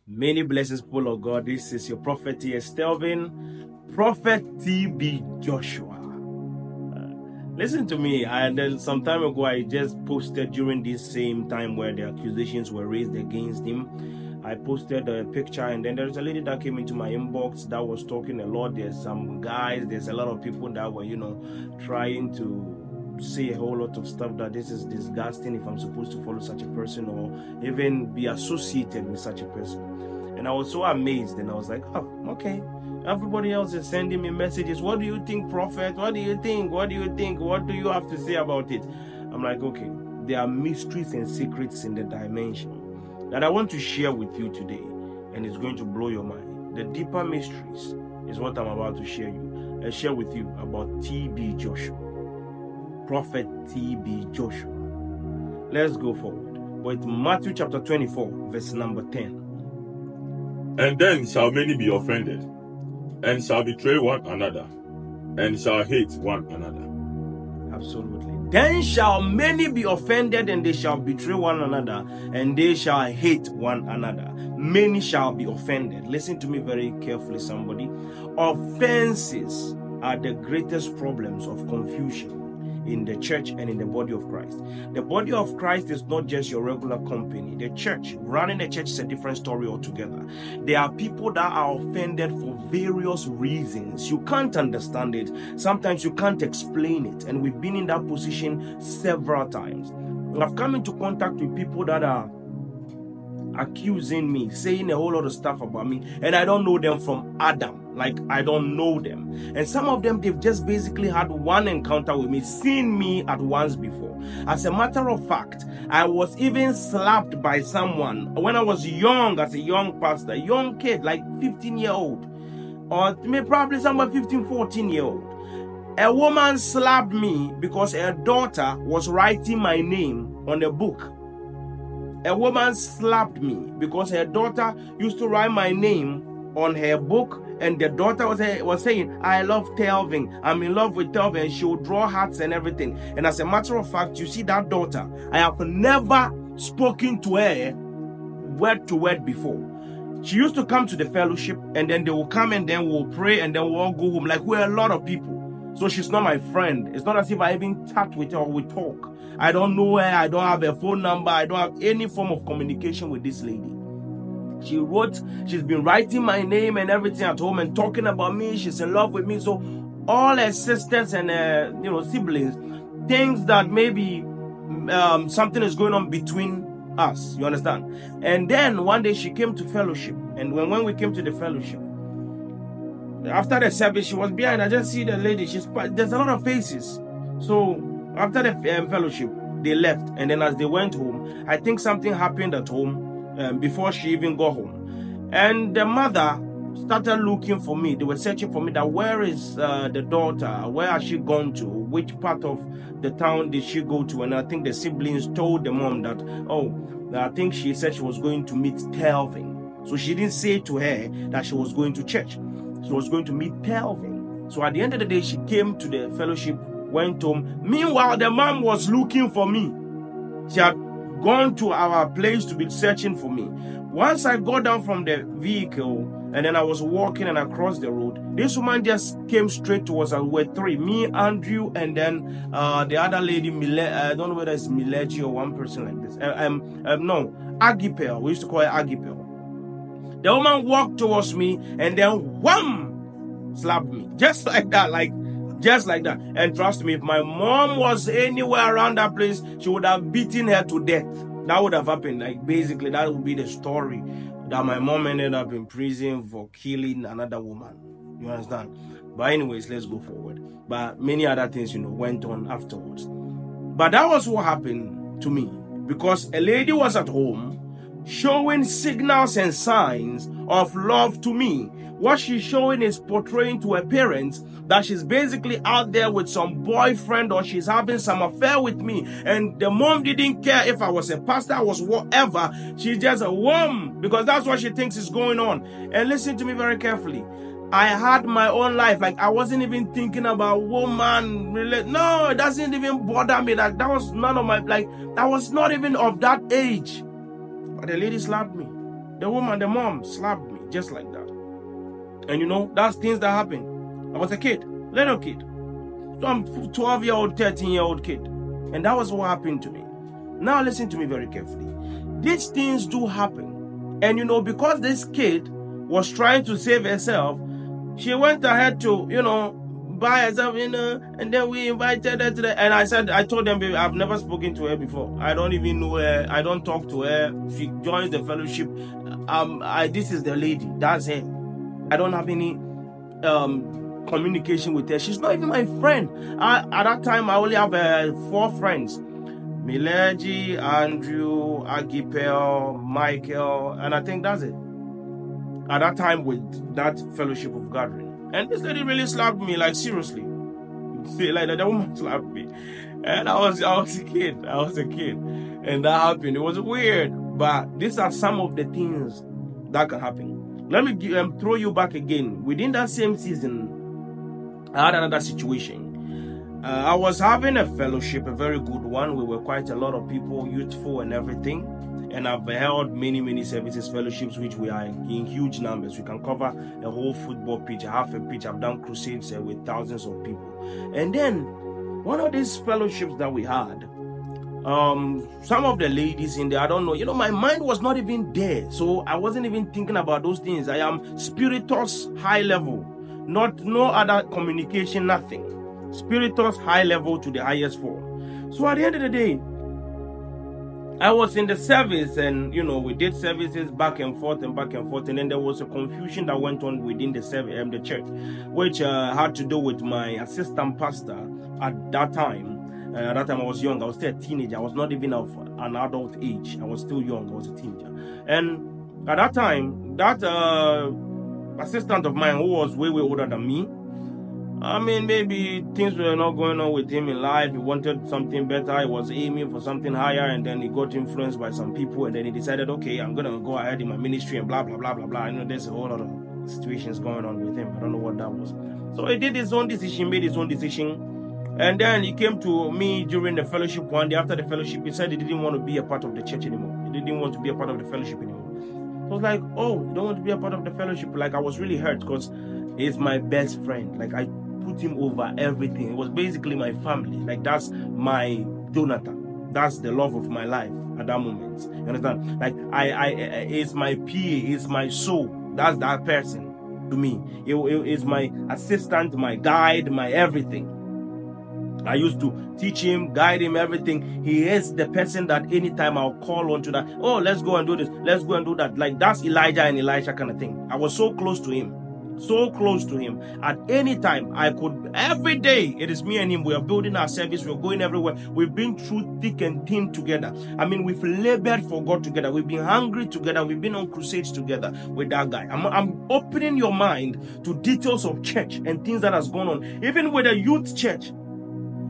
Many blessings, people of God. This is your prophet T.S. Stelvin, Prophet T.B. Joshua. Listen to me. And then some time ago, I just posted during this same time where the accusations were raised against him. I posted a picture, and then there's a lady that came into my inbox that was talking a lot. There's some guys, there's a lot of people that were, trying to say a whole lot of stuff that this is disgusting if I'm supposed to follow such a person or even be associated with such a person. And I was so amazed, and I was like, oh, okay. Everybody else is sending me messages. What do you think, prophet? What do you think? What do you think? What do you have to say about it? I'm like, okay, there are mysteries and secrets in the dimension that I want to share with you today, and it's going to blow your mind. The deeper mysteries is what I'm about to share with you about T.B. Joshua. Prophet T.B. Joshua. Let's go forward. With Matthew chapter 24, verse number 10. And then shall many be offended, and shall betray one another, and shall hate one another. Absolutely. Then shall many be offended, and they shall betray one another, and they shall hate one another. Many shall be offended. Listen to me very carefully, somebody. Offenses are the greatest problems of confusion in the church and in the body of Christ. The body of Christ is not just your regular company. The church, running the church is a different story altogether. There are people that are offended for various reasons. You can't understand it. Sometimes you can't explain it. And we've been in that position several times. I've come into contact with people that are accusing me, saying a whole lot of stuff about me, and I don't know them from Adam. Like, I don't know them. And some of them, they've just basically had one encounter with me, seen me at once before. As a matter of fact, I was even slapped by someone when I was young, as a young pastor, young kid, like 15-year-old, or probably somewhere 15, 14-year-old. A woman slapped me because her daughter was writing my name on a book. A woman slapped me because her daughter used to write my name on her book, and the daughter was saying, I love Telvin, I'm in love with Telvin, and she would draw hearts and everything. And as a matter of fact, you see that daughter, I have never spoken to her word to word before. She used to come to the fellowship, and then they will come, and then we'll pray, and then we'll all go home. Like, we're a lot of people. So she's not my friend. It's not as if I even chat with her or we talk. I don't know her. I don't have a phone number. I don't have any form of communication with this lady. She's been writing my name and everything at home and talking about me. She's in love with me. So all her sisters and siblings thinks that maybe something is going on between us. You understand? And then one day she came to fellowship. And when we came to the fellowship, after the service, she was behind. I just see the lady. There's a lot of faces. So after the fellowship, they left. And then as they went home, I think something happened at home before she even got home. And the mother started looking for me. They were searching for me, that where is the daughter? Where has she gone to? Which part of the town did she go to? And I think the siblings told the mom that, I think she said she was going to meet Telvin. So she didn't say to her that she was going to church. She was going to meet Telvin. So at the end of the day, she came to the fellowship, went home. Meanwhile, the mom was looking for me. She had gone to our place to be searching for me. Once I got down from the vehicle, and then I was walking and I crossed the road, this woman just came straight towards us. We were three, me, Andrew, and then the other lady, I don't know whether it's Mileji or one person like this. No, Agipel. We used to call her Agipel. The woman walked towards me and then wham, slapped me. Just like that, just like that. And trust me, if my mom was anywhere around that place, she would have beaten her to death. That would have happened. Like, basically, that would be the story, that my mom ended up in prison for killing another woman. You understand? But anyways, let's go forward. But many other things, went on afterwards. But that was what happened to me, because a lady was at home showing signals and signs of love to me. What she's showing is portraying to her parents that she's basically out there with some boyfriend, or she's having some affair with me. And the mom didn't care if I was a pastor, I was whatever. She's just a woman, because that's what she thinks is going on. And listen to me very carefully. I had my own life. Like, I wasn't even thinking about woman. No, it doesn't even bother me. Like, that was none of my, I was not even of that age. But the lady slapped me. the mom slapped me just like that. And you know, that's things that happen. I was a kid, little kid. So I'm 12-year-old, 13-year-old kid. And that was what happened to me. Now listen to me very carefully. These things do happen. And you know, because this kid was trying to save herself, she went ahead to, you know, buy herself, you know, and then we invited her to the, and I told them, baby, I've never spoken to her before. I don't even know her. I don't talk to her. She joins the fellowship. This is the lady. That's her. I don't have any communication with her. She's not even my friend. At that time, I only have 4 friends. Mileji, Andrew, Agipel, Michael, and I think that's it. At that time with that fellowship of gathering. And this lady really slapped me, like seriously. Like the woman slapped me. And I was a kid. And that happened. It was weird. But these are some of the things that can happen. Let me throw you back again. Within that same season, I had another situation. I was having a fellowship, a very good one. We were quite a lot of people, youthful and everything. And I've held many services, fellowships, which we are in huge numbers. We can cover a whole football pitch, half a pitch. I've done crusades with thousands of people. And then one of these fellowships that we had, some of the ladies in there, I don't know, you know, my mind was not even there. So I wasn't even thinking about those things. I am spiritus high level, no other communication, nothing. Spiritus high level to the highest form. So at the end of the day, I was in the service, and you know, we did services back and forth, and then there was a confusion that went on within the service, the church, which had to do with my assistant pastor at that time. At that time, I was young. I was still a teenager. I was not even of an adult age. I was still young. I was a teenager. And at that time, that assistant of mine, who was way older than me, I mean, maybe things were not going on with him in life. He wanted something better. He was aiming for something higher, and then he got influenced by some people, and then he decided, okay, I'm going to go ahead in my ministry and blah, blah, blah, blah, blah. I know there's a whole lot of situations going on with him. I don't know what that was. So he did his own decision, made his own decision. And then he came to me during the fellowship one day. After the fellowship, he said he didn't want to be a part of the church anymore. He didn't want to be a part of the fellowship anymore. So I was like, oh, you don't want to be a part of the fellowship? Like, I was really hurt because he's my best friend. Like, I put him over everything. It was basically my family. Like, that's my Jonathan. That's the love of my life at that moment. You understand? Like, it's my PA, it's my soul. That's that person to me. It is my assistant, my guide, my everything. I used to teach him, guide him, everything. He is the person that anytime I'll call on to that, oh, let's go and do this, let's go and do that. Like, that's Elijah and Elisha kind of thing. I was so close to him. So close to him. At any time, I could, every day, it is me and him. We are building our service. We're going everywhere. We've been through thick and thin together. I mean, we've labored for God together. We've been hungry together. We've been on crusades together with that guy. I'm opening your mind to details of church and things that has gone on, even with a youth church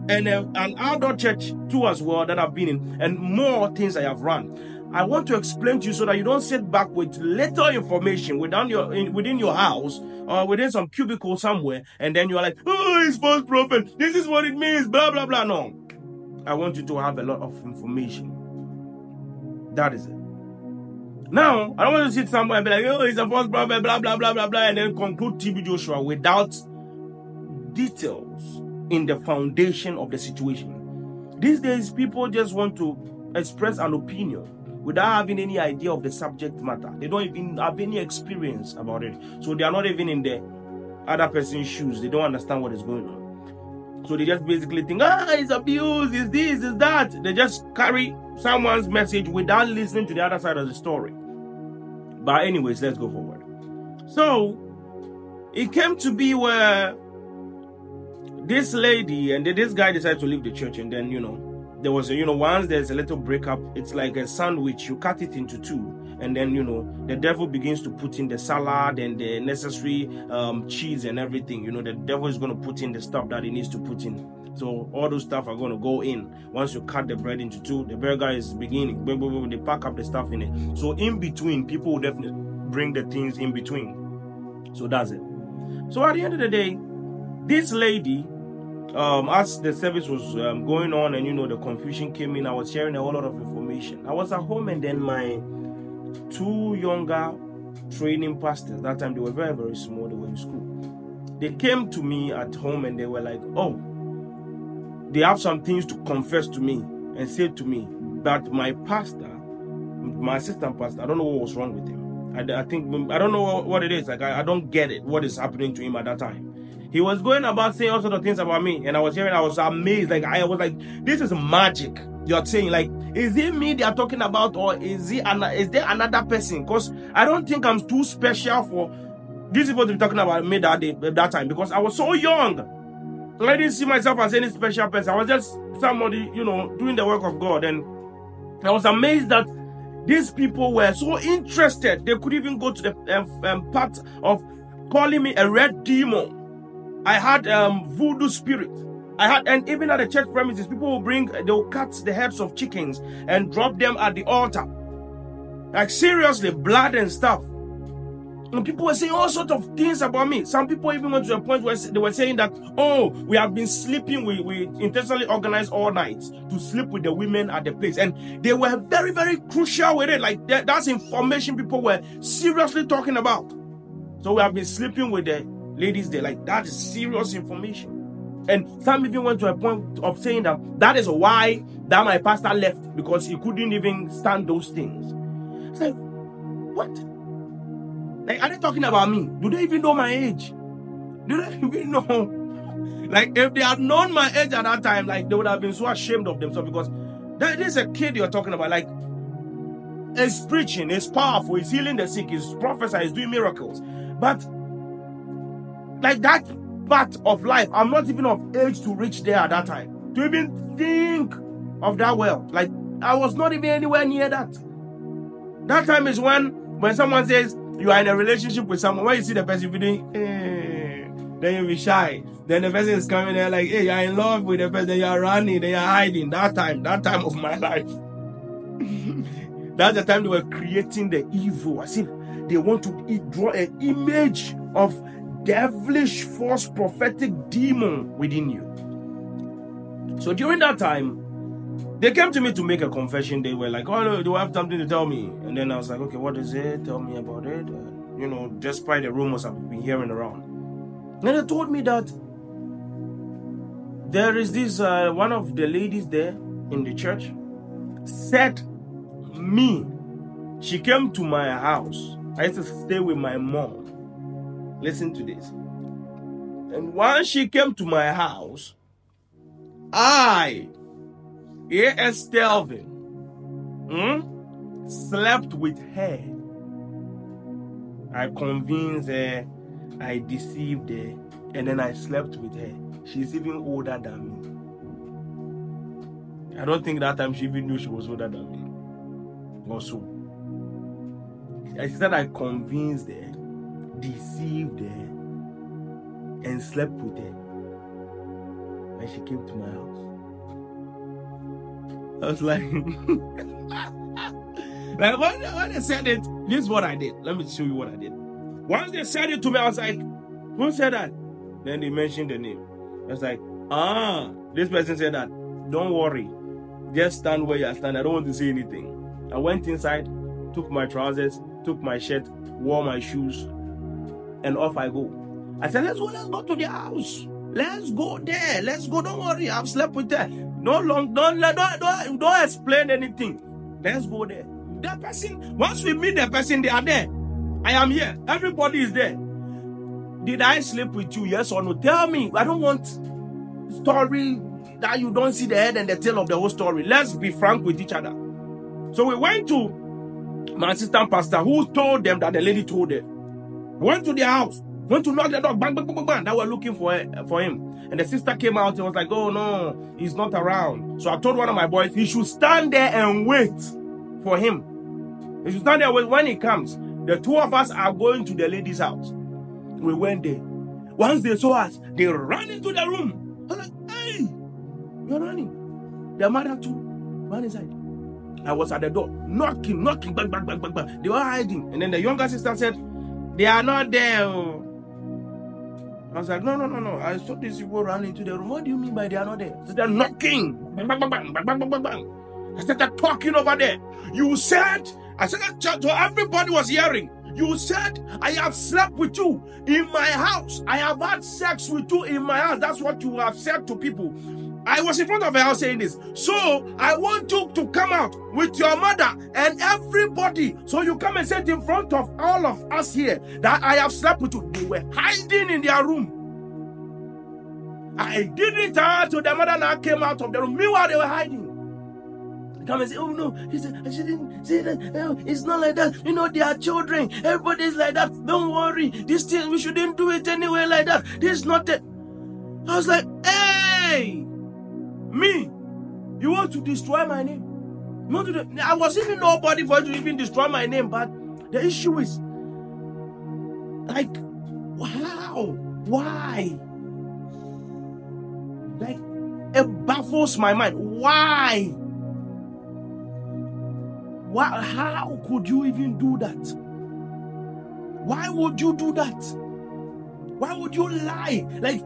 and an adult church too as well that I've been in, and more things I have run. I want to explain to you so that you don't sit back with little information within your house or within some cubicle somewhere, and then you're like, oh, it's false prophet. This is what it means, blah, blah, blah. No. I want you to have a lot of information. That is it. Now, I don't want to sit somewhere and be like, oh, it's a false prophet, blah, blah, blah, blah, blah, and then conclude TB Joshua without details in the foundation of the situation. These days, people just want to express an opinion without having any idea of the subject matter. They don't even have any experience about it. So they are not even in the other person's shoes. They don't understand what is going on. So they just basically think, it's abuse, it's this, it's that. They just carry someone's message without listening to the other side of the story. But anyways, let's go forward. So it came to be where this lady and this guy decided to leave the church, and then, there was once there's a little breakup, it's like a sandwich. You cut it into two, and then the devil begins to put in the salad and the necessary cheese and everything. The devil is going to put in the stuff that he needs to put in. So all those stuff are going to go in. Once you cut the bread into two, the burger is beginning. They pack up the stuff in it. So in between, people will definitely bring the things in between. So that's it. So at the end of the day, this lady, as the service was going on and the confusion came in, I was sharing a whole lot of information. I was at home, and then my two younger training pastors. That time they were very, very small. They were in school. They came to me at home and they were like, oh, they have some things to confess to me and say to me. But my pastor, my assistant pastor, I don't know what was wrong with him. I think, I don't know what it is. Like, I don't get it, what is happening to him at that time. He was going about saying all sorts of things about me. And I was hearing, I was amazed. Like, I was like, this is magic. You're saying, like, is it me they are talking about, or is there another person? Because I don't think I'm too special for these people to be talking about me that time, because I was so young. I didn't see myself as any special person. I was just somebody, doing the work of God. And I was amazed that these people were so interested. They could even go to the part of calling me a red demon. I had voodoo spirit. And even at the church premises, people they'll cut the heads of chickens and drop them at the altar. Like, seriously, blood and stuff. And people were saying all sorts of things about me. Some people even went to a point where they were saying that, oh, we have been sleeping, we intentionally organized all night to sleep with the women at the place. And they were very, very crucial with it. Like, that's information people were seriously talking about. So we have been sleeping with the ladies there. Like, that is serious information. And some even went to a point of saying that is why that my pastor left, because he couldn't even stand those things. It's like, what? Like, are they talking about me? Do they even know my age? Do they even know? Like, if they had known my age at that time, like, they would have been so ashamed of themselves, because that is a kid you're talking about. Like, he's preaching, he's powerful, he's healing the sick, he's prophesying, he's doing miracles. But, like, that part of life, I'm not even of age to reach there at that time, to even think of that world. Like, I was not even anywhere near that. That time is when someone says you are in a relationship with someone, when you see the person doing, then you'll be shy. Then the person is coming there like, hey, you're in love with the person, you're running, then you're hiding. That time of my life. That's the time they were creating the evil, as if they want to draw an image of devilish, false, prophetic demon within you. So during that time, they came to me to make a confession. They were like, oh, no, do I have something to tell me? And then I was like, okay, what is it? Tell me about it. Despite the rumors I've been hearing around. And they told me that there is this, one of the ladies there in the church said me. She came to my house. I used to stay with my mom. Listen to this. And once she came to my house, I, A.S. Stelvin, slept with her. I convinced her, I deceived her, and then I slept with her. She's even older than me. I don't think that time she even knew she was older than me. Also, she said I convinced her, deceived her, and slept with her when she came to my house. I was like, like when they said it, this is what I did. Let me show you what I did. Once they said it to me, I was like, who said that? Then they mentioned the name. I was like, this person said that. Don't worry, just stand where you are standing. I don't want to say anything. I went inside, took my trousers, took my shirt, wore my shoes, and off I go. I said, let's go to the house. Let's go there. Let's go. Don't worry, I've slept with her. Don't explain anything. Let's go there. That person, once we meet the person, they are there. I am here. Everybody is there. Did I sleep with you? Yes or no? Tell me. I don't want story that you don't see the head and the tail of the whole story. Let's be frank with each other. So we went to my assistant pastor, who told them that the lady told them. We went to their house. Went to knock the door, bang, bang, bang, bang, bang. They were looking for him. And the sister came out and was like, oh no, he's not around. So I told one of my boys, he should stand there and wait for him. He should stand there and wait. When he comes, the two of us are going to the lady's house. We went there. Once they saw us, they ran into the room. I was like, hey, you're running. Their mother too ran inside. I was at the door, knocking, bang, bang, bang, bang, bang. They were hiding. And then the younger sister said, they are not there. I was like, no. I saw these people run into the room. What do you mean by they are not there? So they're knocking. Bang, bang, bang, bang, bang, bang, bang, bang. I started talking over there. You said, I said to everybody was hearing. You said, I have slept with you in my house. I have had sex with you in my house. That's what you have said to people. I was in front of her house saying this. So I want you to come out with your mother and everybody. So you come and say it in front of all of us here that I have slept with you. They were hiding in their room. I didn't tell to the mother, now came out of the room. Meanwhile, they were hiding. Come and say, oh no, he said, I shouldn't say that. Oh, it's not like that. You know, they are children. Everybody's like that. Don't worry. This thing, we shouldn't do it anyway like that. This is not it. I was like, hey, me, you want to destroy my name? You want to I was even nobody for you to even destroy my name, but the issue is, like, how? Why? Like, it baffles my mind. Why? How could you even do that? Why would you do that? Why would you lie? Like,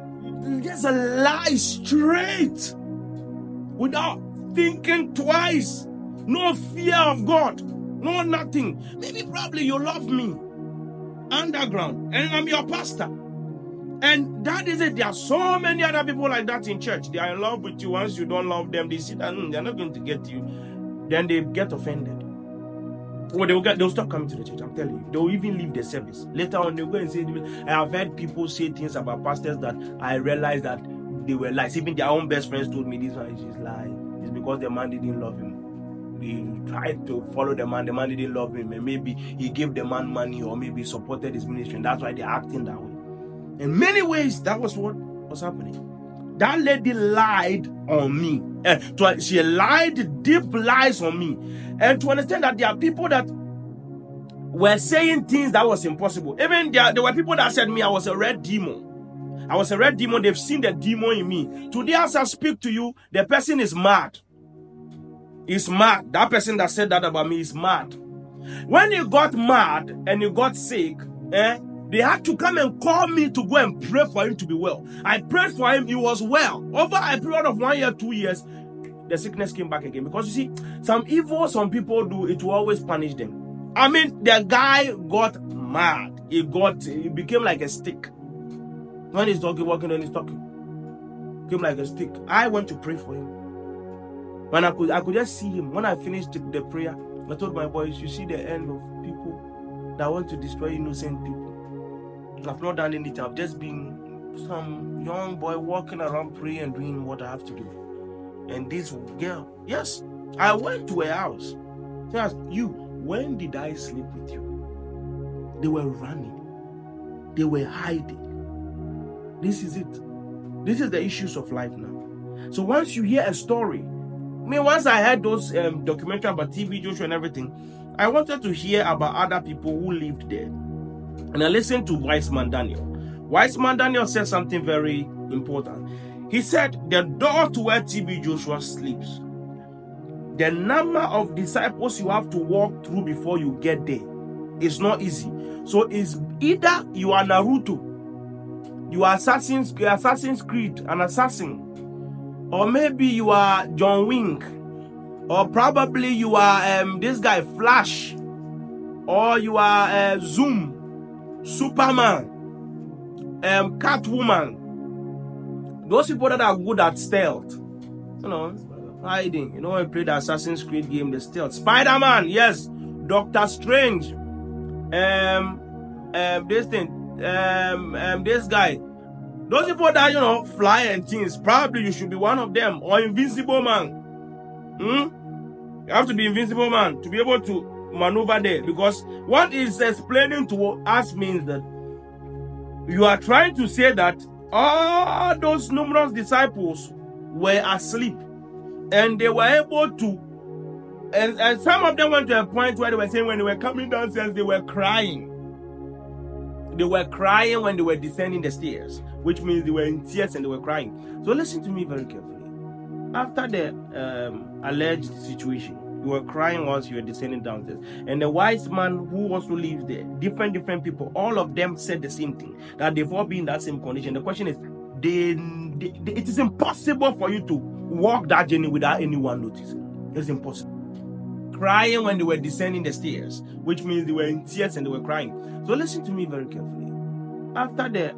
just a lie straight without thinking twice. No fear of God. No nothing. Maybe probably you love me underground and I'm your pastor. And that is it. There are so many other people like that in church. They are in love with you. Once you don't love them, they see that they're not going to get you. Then they get offended. Or they'll stop coming to the church. I'm telling you. They'll even leave the service. Later on, they'll go and say, I have heard people say things about pastors that I realized that they were lies. Even their own best friends told me this one is just lie. It's because the man didn't love him. He tried to follow the man didn't love him. And maybe he gave the man money or maybe supported his ministry. And that's why they're acting that way. In many ways, that was what was happening. That lady lied on me. She lied deep lies on me. And to understand that there are people that were saying things that was impossible. Even there were people that said me, I was a red demon. I was a red demon. They've seen the demon in me. Today, as I speak to you, the person is mad. He's mad. That person that said that about me is mad. When he got mad and he got sick, they had to come and call me to go and pray for him to be well. I prayed for him. He was well. Over a period of 1 year, 2 years, the sickness came back again. Because you see, some people do, it will always punish them. I mean, the guy got mad. He became like a stick. When he's talking, walking, and he's talking. Became like a stick. I went to pray for him. When I could just see him. When I finished the prayer, I told my boys, you see the end of people that want to destroy innocent people. I've not done anything. I've just been some young boy walking around praying and doing what I have to do. And this girl, yes, I went to her house. She asked, when did I sleep with you? They were running. They were hiding. This is it. This is the issues of life now. So once you hear a story, once I heard those documentaries about TB Joshua and everything, I wanted to hear about other people who lived there. And I listened to Wiseman Daniel. Wiseman Daniel said something very important. He said, the door to where TB Joshua sleeps, the number of disciples you have to walk through before you get there is not easy. So it's either you are Naruto, you are Assassin's Creed, an assassin, or maybe you are John Wick, or probably you are this guy Flash, or you are Zoom, Superman, Catwoman. Those people that are good at stealth, hiding. When we play the Assassin's Creed game, the stealth. Spider-Man, yes. Doctor Strange. This guy. Those people that, fly and things, probably you should be one of them. Or Invincible Man. You have to be Invincible Man to be able to maneuver there. Because what is explaining to us means that you are trying to say that all those numerous disciples were asleep. And they were able to, and some of them went to a point where they were saying when they were coming downstairs, they were crying. They were crying when they were descending the stairs, which means they were in tears and they were crying. So listen to me very carefully. After the alleged situation, you were crying once you were descending downstairs. And the wise man who also lives there, different people, all of them said the same thing, that they've all been in that same condition. The question is, it is impossible for you to walk that journey without anyone noticing. It's impossible. Crying when they were descending the stairs, which means they were in tears and they were crying. So listen to me very carefully. After the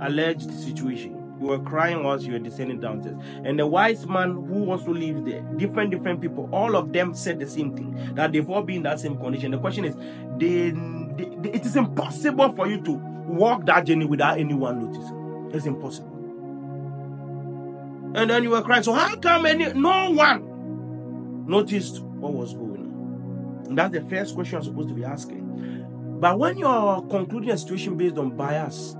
alleged situation, you were crying whilst you were descending downstairs, and the wise man who also lives there, different people, all of them said the same thing, that they've all been in that same condition. The question is, it is impossible for you to walk that journey without anyone noticing. It's impossible. And then you were crying. So how come no one noticed what was going on? And that's the first question you're supposed to be asking. But when you're concluding a situation based on bias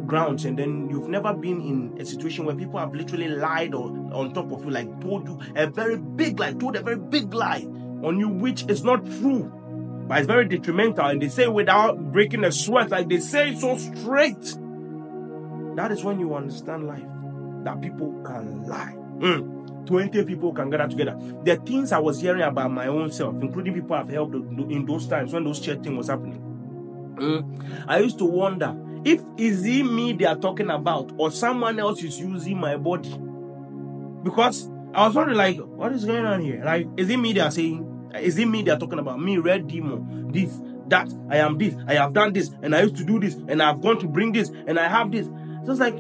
grounds, and then you've never been in a situation where people have literally lied on top of you, like told you a very big lie, on you, which is not true, but it's very detrimental, and they say without breaking a sweat, like they say it so straight. That is when you understand life, that people can lie. 20 people can gather together. The things I was hearing about my own self, including people I've helped in those times when those church thing was happening. I used to wonder if is it me they are talking about or someone else is using my body. Because I was wondering, like, what is going on here? Like, is it me they are saying? Is it me they are talking about? Me, red demon, this, that, I am this, I have done this, and I used to do this, and I've gone to bring this, and I have this. So it's like,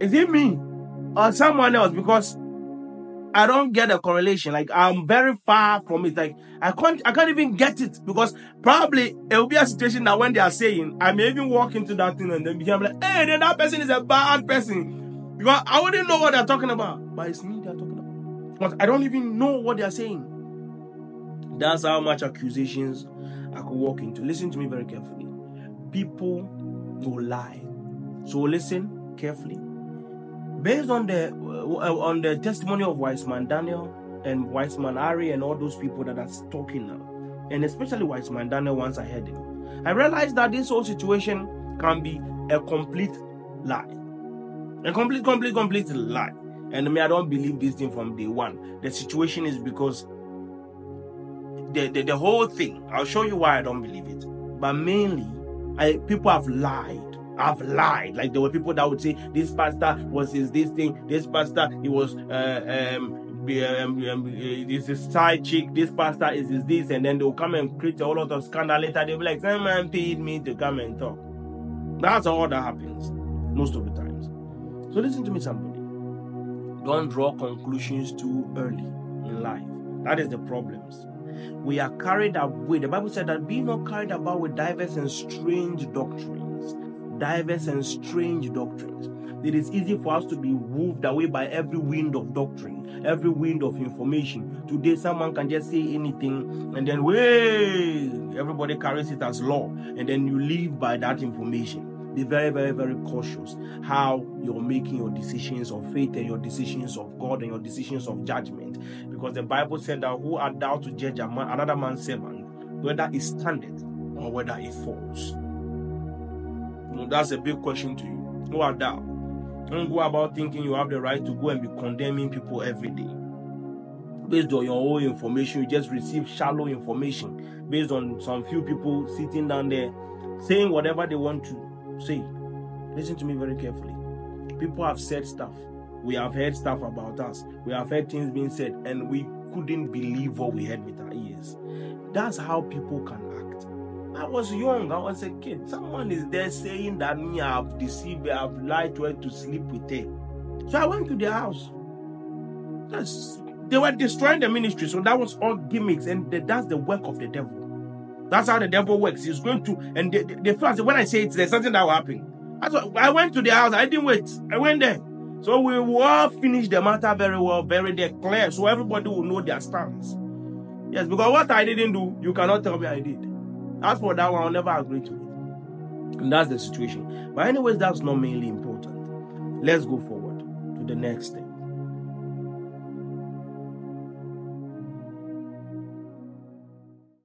is it me or someone else? Because I don't get a correlation. Like, I'm very far from it. Like, I can't even get it, because probably it will be a situation that when they are saying, I may even walk into that thing and then become like, hey, then that person is a bad person, because I wouldn't know what they're talking about. But it's me they're talking about, because I don't even know what they're saying. That's how much accusations I could walk into. Listen to me very carefully. People will lie. So listen carefully. Based on the testimony of Wise Man Daniel and Wise Man Ari and all those people that are talking now, and especially Wise Man Daniel, once I heard him, I realized that this whole situation can be a complete lie. A complete lie. And I don't believe this thing from day one. The situation is because the whole thing, I'll show you why I don't believe it. But mainly, people have lied. I've lied. Like, there were people that would say this pastor was this thing, this pastor he was this is side chick, this pastor is this, and then they'll come and create a whole lot of scandal later. They'll be like, some man paid me to come and talk. That's all that happens most of the times. So listen to me, somebody. Don't draw conclusions too early in life. That is the problems. We are carried away. The Bible said that be not carried about with diverse and strange doctrines. Diverse and strange doctrines. It is easy for us to be moved away by every wind of doctrine, every wind of information. Today, someone can just say anything, and then, everybody carries it as law, and then you live by that information. Be very, very, very cautious how you're making your decisions of faith and your decisions of God and your decisions of judgment. Because the Bible said that who art thou to judge another man's servant, whether it standeth or whether it falls? That's a big question to you. Who art thou? Don't go about thinking you have the right to go and be condemning people every day. Based on your own information, you just receive shallow information based on some few people sitting down there saying whatever they want to say. Listen to me very carefully. People have said stuff. We have heard stuff about us. We have heard things being said, and we couldn't believe what we heard with our ears. That's how people can act. I was young. I was a kid. Someone is there saying that me, I have deceived her, I have lied to her to sleep with her. So I went to their house. They were destroying the ministry. So that was all gimmicks, and that's the work of the devil. That's how the devil works. He's going to, and the first, when I say it, there's something that will happen. I went to their house. I didn't wait. I went there. So we will all finish the matter very well, very clear, so everybody will know their stance. Yes, because what I didn't do, you cannot tell me I did. As for that one, I'll never agree to it. And that's the situation. But anyways, that's not mainly important. Let's go forward to the next step.